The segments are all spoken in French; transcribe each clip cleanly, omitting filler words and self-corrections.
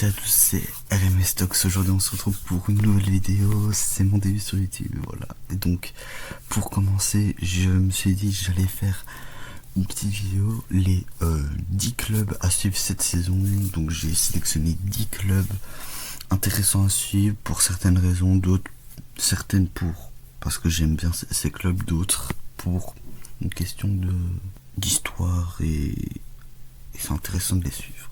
tous et à tous, c'est RMS Stocks. Aujourd'hui on se retrouve pour une nouvelle vidéo, c'est mon début sur YouTube, voilà. Et donc pour commencer, je me suis dit que j'allais faire une petite vidéo, les 10 clubs à suivre cette saison. Donc j'ai sélectionné 10 clubs intéressants à suivre pour certaines raisons, d'autres certaines parce que j'aime bien ces clubs, d'autres pour une question d'histoire et c'est intéressant de les suivre.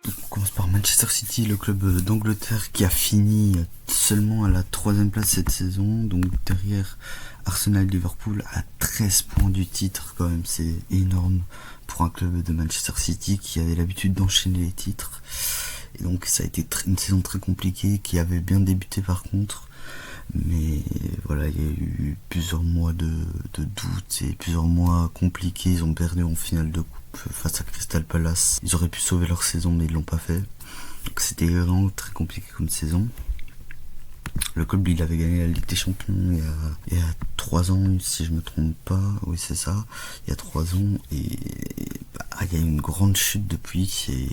On commence par Manchester City, le club d'Angleterre qui a fini seulement à la 3ème place cette saison, donc derrière Arsenal et Liverpool à 13 points du titre. Quand même, c'est énorme pour un club de Manchester City qui avait l'habitude d'enchaîner les titres. Et donc ça a été une saison très compliquée, qui avait bien débuté par contre. Mais voilà, il y a eu plusieurs mois de doute et plusieurs mois compliqués. Ils ont perdu en finale de coupe face à Crystal Palace. Ils auraient pu sauver leur saison mais ils l'ont pas fait. Donc c'était vraiment très compliqué comme saison. Le club, il avait gagné la Ligue des Champions il y a 3 ans, si je me trompe pas. Oui, c'est ça. Il y a 3 ans. Et il y a eu une grande chute depuis. Et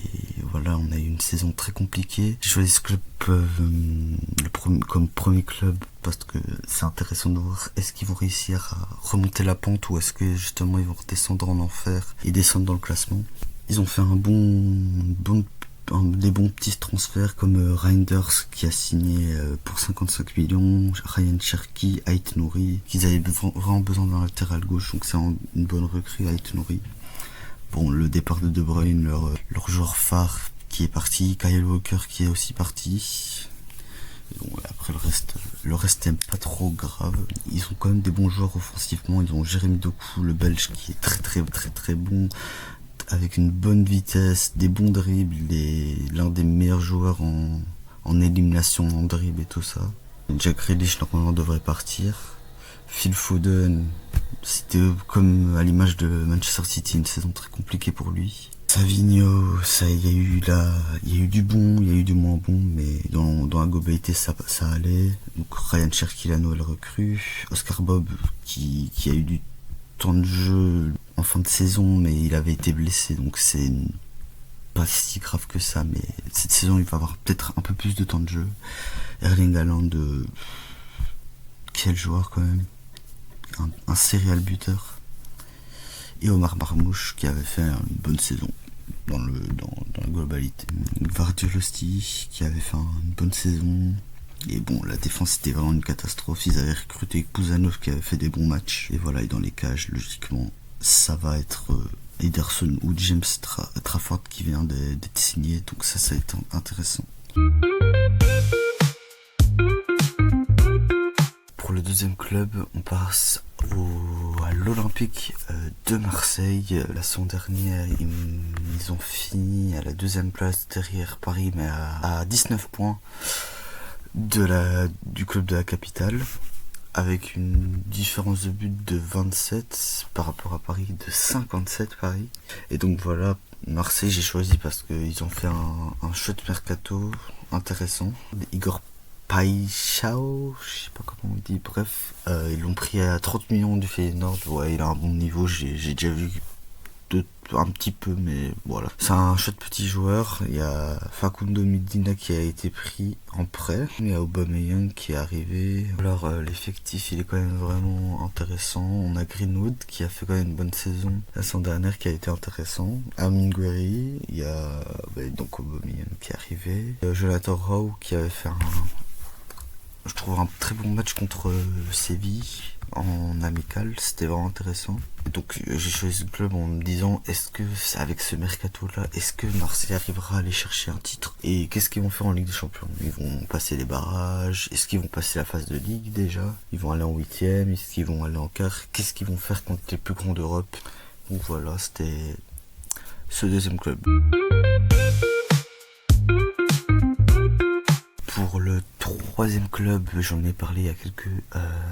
voilà, on a eu une saison très compliquée. J'ai choisi ce club comme premier club parce que c'est intéressant de voir est-ce qu'ils vont réussir à remonter la pente ou est-ce que justement ils vont redescendre en enfer et descendre dans le classement. Ils ont fait des bons petits transferts comme Reinders qui a signé pour 55 millions, Ryan Cherki, Ait Nouri, qu'ils avaient vraiment besoin d'un latéral gauche, donc c'est une bonne recrue, Ait Nouri. Bon, le départ de De Bruyne, leur joueur phare qui est parti, Kyle Walker qui est aussi parti. Et bon, après le reste n'est pas trop grave. Ils ont quand même des bons joueurs offensivement. Ils ont Jérémy Doku, le Belge, qui est très bon, avec une bonne vitesse, des bons dribbles, l'un des meilleurs joueurs en élimination, en dribble et tout ça. Jack Grealish normalement devrait partir. Phil Foden, c'était comme à l'image de Manchester City, une saison très compliquée pour lui. Savinho, il y a eu du bon, il y a eu du moins bon, mais dans la globalité ça allait. Donc Ryan Cherki, la nouvelle recrue. Oscar Bob qui a eu du temps de jeu en fin de saison, mais il avait été blessé, donc c'est pas si grave que ça. Mais cette saison il va avoir peut-être un peu plus de temps de jeu. Erling Haaland, quel joueur quand même, un serial buteur. Et Omar Marmouche qui avait fait une bonne saison dans la globalité. Vardiolosty qui avait fait une bonne saison. Et bon, la défense c'était vraiment une catastrophe. Ils avaient recruté Puzanov qui avait fait des bons matchs. Et voilà, et dans les cages, logiquement, ça va être Ederson ou James Trafford qui vient d'être signé. Donc ça va être intéressant. Pour le deuxième club, on passe à l'Olympique de Marseille. La saison dernière, ils ont fini à la 2ème place derrière Paris, mais à 19 points du club de la capitale, avec une différence de but de 27 par rapport à Paris, de 57 Paris. Et donc voilà, Marseille j'ai choisi parce qu'ils ont fait un chouette mercato intéressant. Igor Paixão, je sais pas comment on dit, bref, ils l'ont pris à 30 millions du Feyenoord. Ouais, il a un bon niveau, j'ai déjà vu un petit peu, mais voilà. C'est un chouette petit joueur. Il y a Facundo Medina qui a été pris en prêt. Il y a Aubameyang qui est arrivé. Alors l'effectif il est quand même vraiment intéressant. On a Greenwood qui a fait quand même une bonne saison la saison dernière, qui a été intéressant. Amine Gouiri, il y a donc Aubameyang qui est arrivé. Jonathan Rowe qui avait fait je trouve un très bon match contre Séville en amical, c'était vraiment intéressant. Donc j'ai choisi ce club en me disant, est-ce que avec ce mercato là, est-ce que Marseille arrivera à aller chercher un titre? Et qu'est-ce qu'ils vont faire en Ligue des Champions? Ils vont passer les barrages? Est-ce qu'ils vont passer la phase de Ligue déjà? Ils vont aller en 8ème? Est-ce qu'ils vont aller en quart? Qu'est-ce qu'ils vont faire contre les plus grands d'Europe? Donc voilà, c'était ce deuxième club. Pour le 3ème club, j'en ai parlé il y a quelques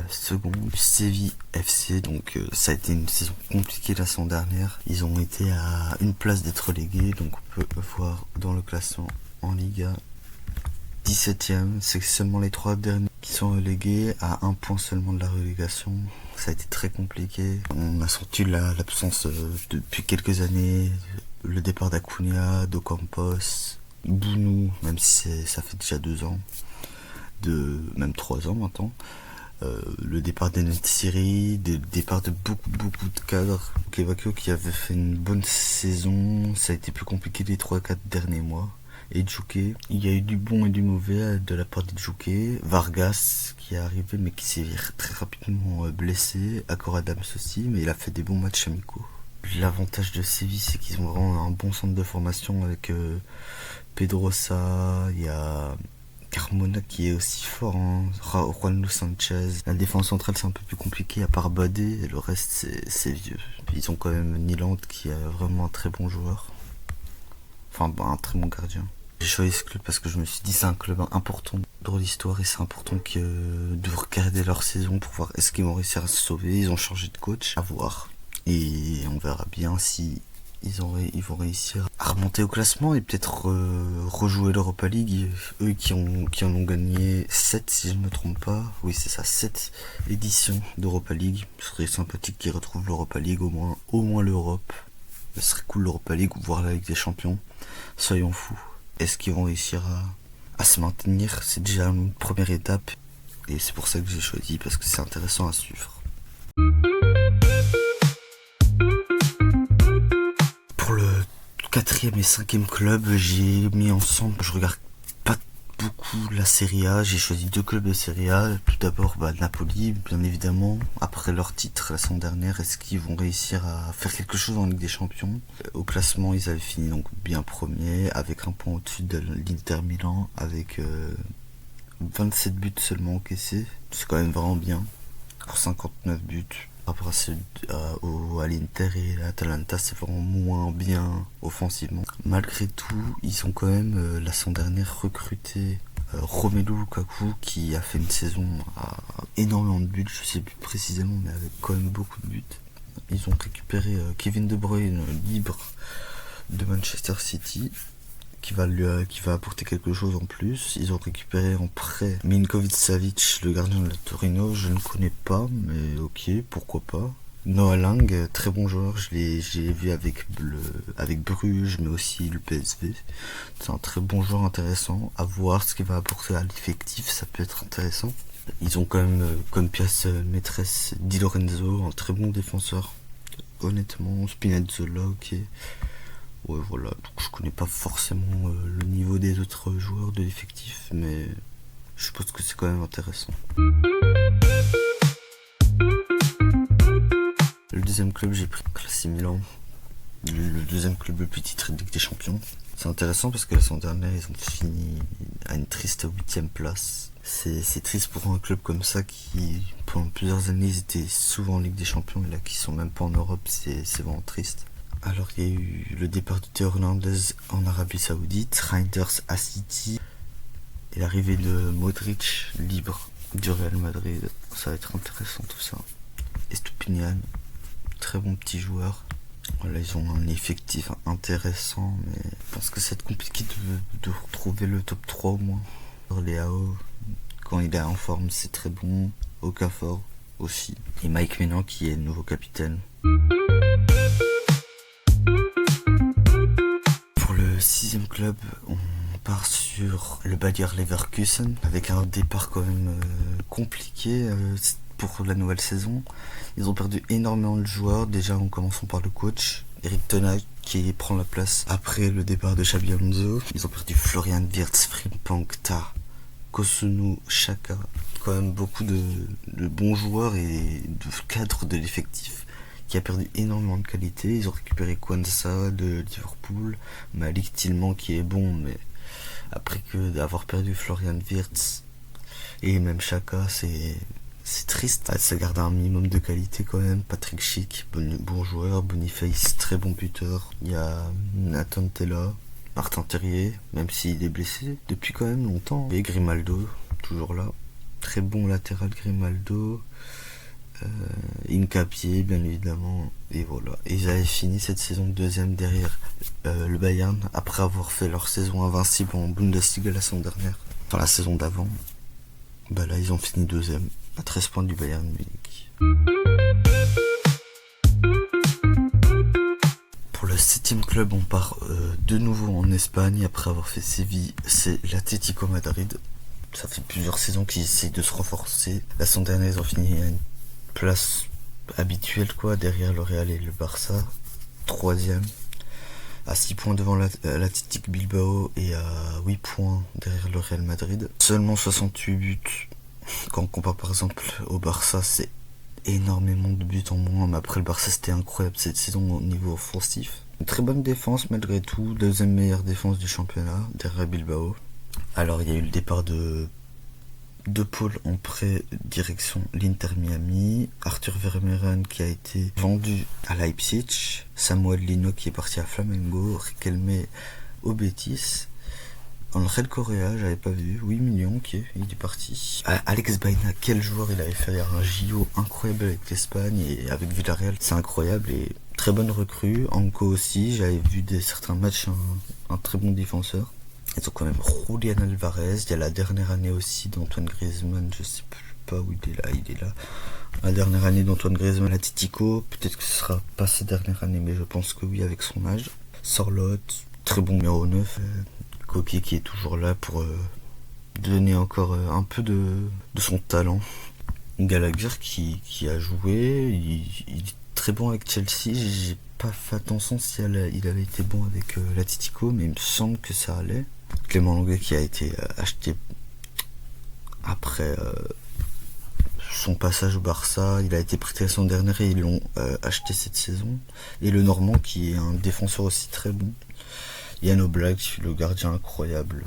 secondes, Séville FC. Donc ça a été une saison compliquée la saison dernière. Ils ont été à une place d'être relégués, donc on peut voir dans le classement en Liga 17ème. C'est seulement les 3 derniers qui sont relégués, à 1 point seulement de la relégation. Ça a été très compliqué. On a senti l'absence depuis quelques années le départ d'Acuna, d'Ocampos, Bounou, même si ça fait déjà 2 ans, même 3 ans maintenant. Le départ d'Enesiri, le départ de beaucoup de cadres. Kevakio qui avait fait une bonne saison, ça a été plus compliqué les 3-4 derniers mois. Et Djouké, il y a eu du bon et du mauvais de la part de Djouké. Vargas qui est arrivé mais qui s'est très rapidement blessé. Akor Adams aussi, mais il a fait des bons matchs amicaux. L'avantage de Séville, c'est qu'ils ont vraiment un bon centre de formation avec Pedrosa, il y a Carmona qui est aussi fort, hein. Juan Luis Sanchez. La défense centrale c'est un peu plus compliqué à part Badé, et le reste c'est vieux. Ils ont quand même Niland qui est vraiment un très bon joueur. Enfin un très bon gardien. J'ai choisi ce club parce que je me suis dit c'est un club important dans l'histoire et c'est important de regarder leur saison pour voir est-ce qu'ils vont réussir à se sauver. Ils ont changé de coach, à voir. Et on verra bien si ils vont réussir à remonter au classement et peut-être rejouer l'Europa League. Eux qui en ont gagné 7 si je ne me trompe pas. Oui c'est ça, 7 éditions d'Europa League. Ce serait sympathique qu'ils retrouvent l'Europa League au moins l'Europe. Ce serait cool l'Europa League ou voir la Ligue des Champions. Soyons fous. Est-ce qu'ils vont réussir à se maintenir? C'est déjà une première étape. Et c'est pour ça que j'ai choisi, parce que c'est intéressant à suivre. Pour le 4e et 5e club, j'ai mis ensemble, je regarde pas beaucoup la Serie A, j'ai choisi 2 clubs de Serie A. Tout d'abord Napoli, bien évidemment, après leur titre la saison dernière, est-ce qu'ils vont réussir à faire quelque chose en Ligue des Champions? Au classement, ils avaient fini donc bien premier, avec un point au-dessus de l'Inter Milan, avec 27 buts seulement encaissés. C'est quand même vraiment bien, pour 59 buts. Par rapport à l'Inter et à l'Atalanta, c'est vraiment moins bien offensivement. Malgré tout, ils ont quand même la saison dernière recruté Romelu Lukaku qui a fait une saison à énormément de buts, je sais plus précisément, mais avec quand même beaucoup de buts. Ils ont récupéré Kevin De Bruyne libre de Manchester City qui va apporter quelque chose en plus. Ils ont récupéré en prêt Milinkovic-Savic, le gardien de la Torino. Je ne connais pas, mais ok, pourquoi pas. Noah Lang, très bon joueur, j'ai vu avec Bruges, mais aussi le PSV. C'est un très bon joueur intéressant. À voir ce qu'il va apporter à l'effectif, ça peut être intéressant. Ils ont quand même comme pièce maîtresse Di Lorenzo, un très bon défenseur. Honnêtement, Spinazzola, ok. Ouais, voilà, donc je connais pas forcément le niveau des autres joueurs de l'effectif, mais je pense que c'est quand même intéressant. Le deuxième club, j'ai pris AC Milan, le deuxième club le plus titré de Ligue des Champions. C'est intéressant parce que la saison dernière, ils ont fini à une triste 8e place. C'est triste pour un club comme ça qui, pendant plusieurs années, ils étaient souvent en Ligue des Champions et là, qui sont même pas en Europe, c'est vraiment triste. Alors il y a eu le départ de Théo Hernandez en Arabie Saoudite, Reinders à City, et l'arrivée de Modric libre du Real Madrid. Ça va être intéressant tout ça. Estupiñán, très bon petit joueur. Voilà, ils ont un effectif intéressant, mais je pense que ça va être compliqué de retrouver le top 3 au moins. Leao, quand il est en forme, c'est très bon. Okafor aussi. Et Mike Maignan qui est le nouveau capitaine. Le 6e club, on part sur le Bayer Leverkusen avec un départ quand même compliqué pour la nouvelle saison. Ils ont perdu énormément de joueurs, déjà en commençant par le coach Erik ten Hag qui prend la place après le départ de Xabi Alonso. Ils ont perdu Florian Wirtz, Frimpong, Ta, Kosunu, Xhaka, quand même beaucoup de bons joueurs et de cadres de l'effectif qui a perdu énormément de qualité. Ils ont récupéré Kwanzaa de Liverpool, Malik Tillman qui est bon, mais après que d'avoir perdu Florian Wirtz et même Xhaka, c'est triste. Ça garde un minimum de qualité quand même. Patrick Schick, bon joueur. Boniface, très bon buteur. Il y a Nathan Tella, Martin Terrier, même s'il est blessé depuis quand même longtemps. Et Grimaldo, toujours là. Très bon latéral Grimaldo. Hincapié bien évidemment, et voilà. Et ils avaient fini cette saison 2e derrière le Bayern après avoir fait leur saison invincible en Bundesliga la saison dernière, enfin la saison d'avant. Bah là ils ont fini 2e à 13 points du Bayern Munich. Pour le 7 7e club, on part de nouveau en Espagne après avoir fait Séville, c'est l'Atlético Madrid. Ça fait plusieurs saisons qu'ils essayent de se renforcer. La saison dernière, ils ont fini à une place habituelle, quoi, derrière le Real et le Barça. 3e, à 6 points devant l'Athletic Bilbao et à 8 points derrière le Real Madrid. Seulement 68 buts. Quand on compare par exemple au Barça, c'est énormément de buts en moins. Mais après, le Barça, c'était incroyable cette saison au niveau offensif. Une très bonne défense malgré tout. Deuxième meilleure défense du championnat derrière Bilbao. Alors, il y a eu le départ de Paul en prêt direction l'Inter Miami, Arthur Vermeeren qui a été vendu à Leipzig, Samuel Lino qui est parti à Flamengo, Riquelme au Betis, Angel Correa, j'avais pas vu, 8 millions, ok, il est parti. Alex Baena, quel joueur, il avait fait un JO incroyable avec l'Espagne et avec Villarreal, c'est incroyable et très bonne recrue. Anko aussi, j'avais vu certains matchs, un très bon défenseur. Ils ont quand même Julián Alvarez. Il y a la dernière année aussi d'Antoine Griezmann. Je sais pas où il est là. La dernière année d'Antoine Griezmann à Titico. Peut-être que ce sera pas sa dernière année, mais je pense que oui, avec son âge. Sorloth, très bon numéro 9. Coquet qui est toujours là pour donner encore un peu de son talent. Gallagher qui a joué. Il est très bon avec Chelsea. J'ai pas fait attention si il avait été bon avec l'Atlético, mais il me semble que ça allait. Clément Lenglet qui a été acheté après son passage au Barça, il a été prêté la saison dernière et ils l'ont acheté cette saison. Et le Normand qui est un défenseur aussi très bon. Yann Oblak, le gardien incroyable,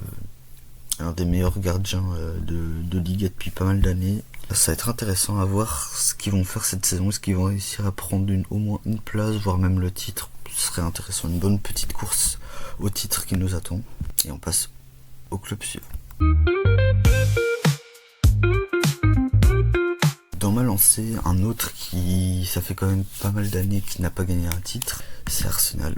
un des meilleurs gardiens de Ligue depuis pas mal d'années. Ça va être intéressant à voir ce qu'ils vont faire cette saison. Est-ce qu'ils vont réussir à prendre au moins une place, voire même le titre? Ce serait intéressant, une bonne petite course au titre qui nous attend. Et on passe au club suivant. Dans ma lancée, un autre ça fait quand même pas mal d'années qu'il n'a pas gagné un titre, c'est Arsenal.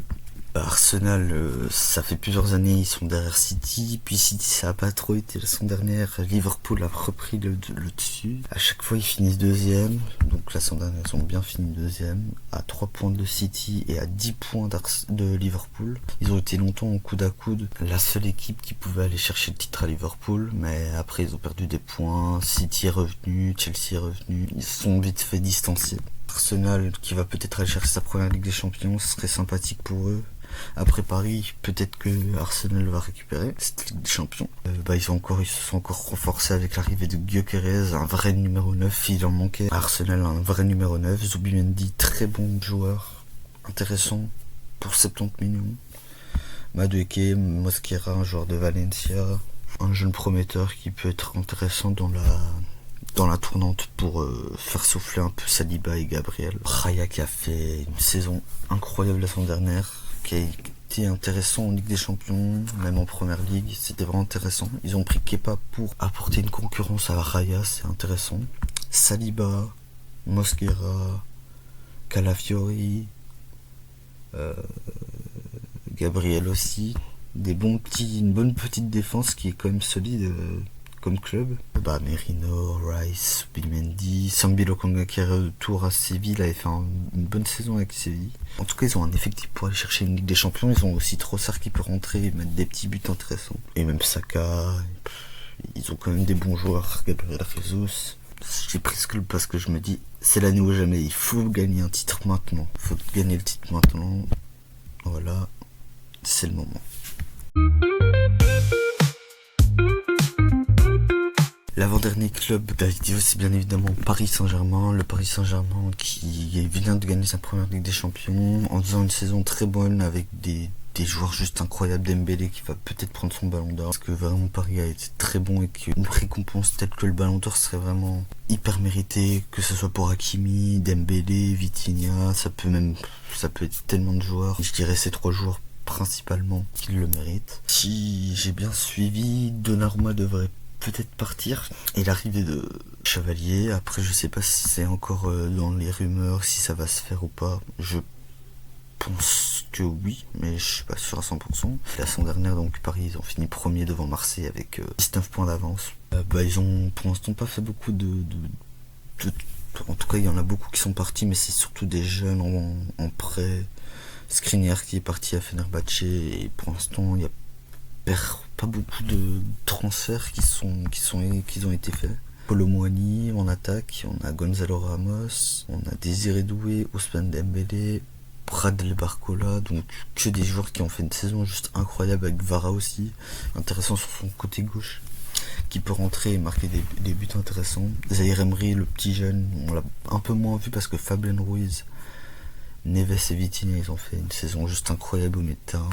Arsenal, ça fait plusieurs années, ils sont derrière City, puis City ça a pas trop été la saison dernière, Liverpool a repris le dessus. À chaque fois ils finissent deuxième, donc la saison dernière ils ont bien fini deuxième, à 3 points de City et à 10 points de Liverpool. Ils ont été longtemps en coude à coude, la seule équipe qui pouvait aller chercher le titre à Liverpool, mais après ils ont perdu des points, City est revenu, Chelsea est revenu, ils se sont vite fait distancier. Arsenal qui va peut-être aller chercher sa première Ligue des Champions, ce serait sympathique pour eux. Après Paris, peut-être que Arsenal va récupérer cette Ligue des Champions. Ils se sont encore renforcés avec l'arrivée de Gyökeres, un vrai numéro 9, il en manquait. Arsenal, un vrai numéro 9. Zubimendi, très bon joueur, intéressant pour 70 millions. Madueke, Mosquera, un joueur de Valencia, un jeune prometteur qui peut être intéressant dans la tournante pour faire souffler un peu Saliba et Gabriel. Raya qui a fait une saison incroyable la saison dernière, qui a été intéressant en Ligue des Champions, même en Première Ligue, c'était vraiment intéressant. Ils ont pris Kepa pour apporter une concurrence à Raya, c'est intéressant. Saliba, Mosquera, Calafiori, Gabriel aussi, une bonne petite défense qui est quand même solide comme club. Merino, Rice, Bimendi, Sambi Lokonga qui est retour à Séville, il avait fait une bonne saison avec Séville. En tout cas, ils ont un effectif pour aller chercher une Ligue des Champions. Ils ont aussi Trossard qui peut rentrer et mettre des petits buts intéressants. Et même Saka, ils ont quand même des bons joueurs. Gabriel Jesus. J'ai pris ce club parce que je me dis, c'est l'année ou jamais. Il faut gagner un titre maintenant. Il faut gagner le titre maintenant. Voilà, c'est le moment. L'avant-dernier club d'Aïdio, c'est bien évidemment Paris Saint-Germain. Le Paris Saint-Germain qui vient de gagner sa première Ligue des Champions en faisant une saison très bonne avec des joueurs juste incroyables. Dembélé qui va peut-être prendre son ballon d'or. Parce que vraiment Paris a été très bon et qu'une récompense telle que le ballon d'or serait vraiment hyper méritée. Que ce soit pour Hakimi, Dembélé, Vitinha, ça peut être tellement de joueurs. Je dirais ces 3 joueurs principalement qui le méritent. Si j'ai bien suivi, Donnarumma devrait peut-être partir, et l'arrivée de Chevalier, après je sais pas si c'est encore dans les rumeurs, si ça va se faire ou pas, je pense que oui, mais je suis pas sûr à 100%. La saison dernière, donc Paris, ils ont fini premier devant Marseille avec 19 points d'avance. Ils ont pour l'instant pas fait beaucoup en tout cas il y en a beaucoup qui sont partis, mais c'est surtout des jeunes en prêt. Skriniar qui est parti à Fenerbahçe et pour l'instant il y a pas beaucoup de transferts qui ont été faits. Kolo Muani en attaque, on a Gonzalo Ramos, on a Désiré Doué, Ousmane Dembélé, Bradley Barcola, donc que des joueurs qui ont fait une saison juste incroyable, avec Vara aussi, intéressant sur son côté gauche, qui peut rentrer et marquer des buts intéressants. Zahir Emery, le petit jeune, on l'a un peu moins vu parce que Fabien Ruiz, Neves et Vitinha, ils ont fait une saison juste incroyable au milieu de terrain.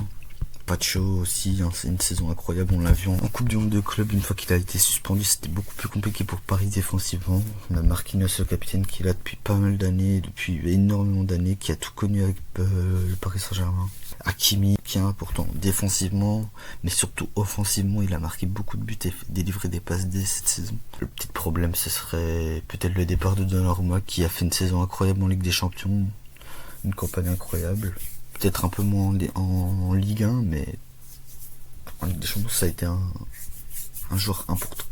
Pacho aussi, hein, c'est une saison incroyable, on l'a vu en Coupe du Monde de club, une fois qu'il a été suspendu, c'était beaucoup plus compliqué pour Paris défensivement. On a Marquinhos, le capitaine, qui est là depuis pas mal d'années, depuis énormément d'années, qui a tout connu avec le Paris Saint-Germain. Hakimi, qui est important défensivement, mais surtout offensivement, il a marqué beaucoup de buts et délivré des passes dès cette saison. Le petit problème, ce serait peut-être le départ de Donnarumma, qui a fait une saison incroyable en Ligue des Champions, une campagne incroyable. Peut-être un peu moins en Ligue 1, mais en Ligue des Champions, ça a été un joueur important.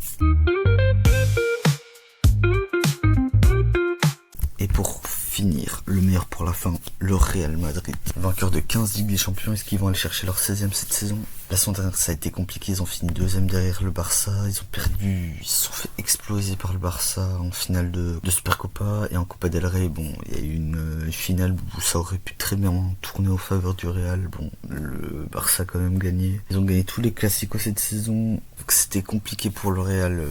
Et pour finir, le meilleur pour la fin, le Real Madrid. Vainqueur de 15 Ligues des Champions, est-ce qu'ils vont aller chercher leur 16e cette saison? La saison dernière, ça a été compliqué, ils ont fini 2e derrière le Barça, ils ont perdu, ils se sont fait exploser par le Barça en finale de Supercopa, et en Copa del Rey, bon, il y a eu une finale où ça aurait pu très bien tourner en faveur du Real, bon, le Barça a quand même gagné. Ils ont gagné tous les classicos cette saison, donc c'était compliqué pour le Real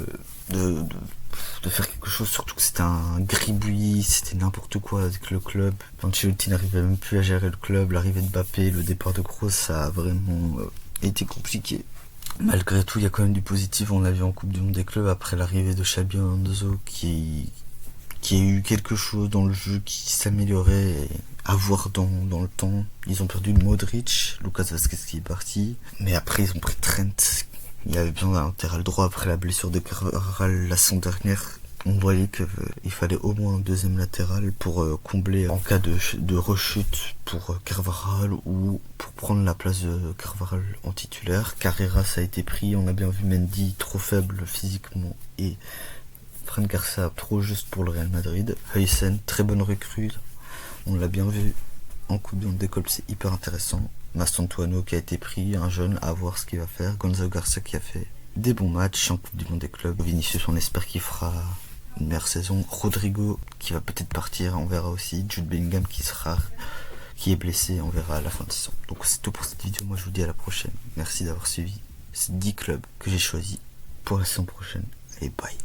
de faire quelque chose, surtout que c'était un gribouillis, c'était n'importe quoi avec le club. Ancelotti n'arrivait même plus à gérer le club, l'arrivée de Mbappé, le départ de Kroos, ça a vraiment été compliqué. Malgré tout, il y a quand même du positif, on l'a vu en Coupe du Monde des clubs après l'arrivée de Xabi Alonso qui a eu quelque chose dans le jeu qui s'améliorait à voir dans le temps. Ils ont perdu Modric, Lucas Vazquez qui est parti, mais après ils ont pris Trent. Il y avait besoin d'un latéral droit après la blessure de Carvajal la saison dernière. On voyait qu'il fallait au moins un deuxième latéral pour combler en cas de rechute pour Carvajal ou pour prendre la place de Carvajal en titulaire. Carreras a été pris, on a bien vu Mendy trop faible physiquement et Fran Garcia trop juste pour le Real Madrid. Huysen, très bonne recrue, on l'a bien vu en Coupe du Monde des clubs, c'est hyper intéressant. Mastantuono qui a été pris, un jeune, à voir ce qu'il va faire. Gonzalo Garcia qui a fait des bons matchs en Coupe du Monde des clubs. Vinicius, on espère qu'il fera une meilleure saison. Rodrigo qui va peut-être partir, on verra aussi. Jude Bellingham qui est blessé, on verra à la fin de saison. Donc c'est tout pour cette vidéo, moi je vous dis à la prochaine. Merci d'avoir suivi ces 10 clubs que j'ai choisis pour la saison prochaine. Allez, bye.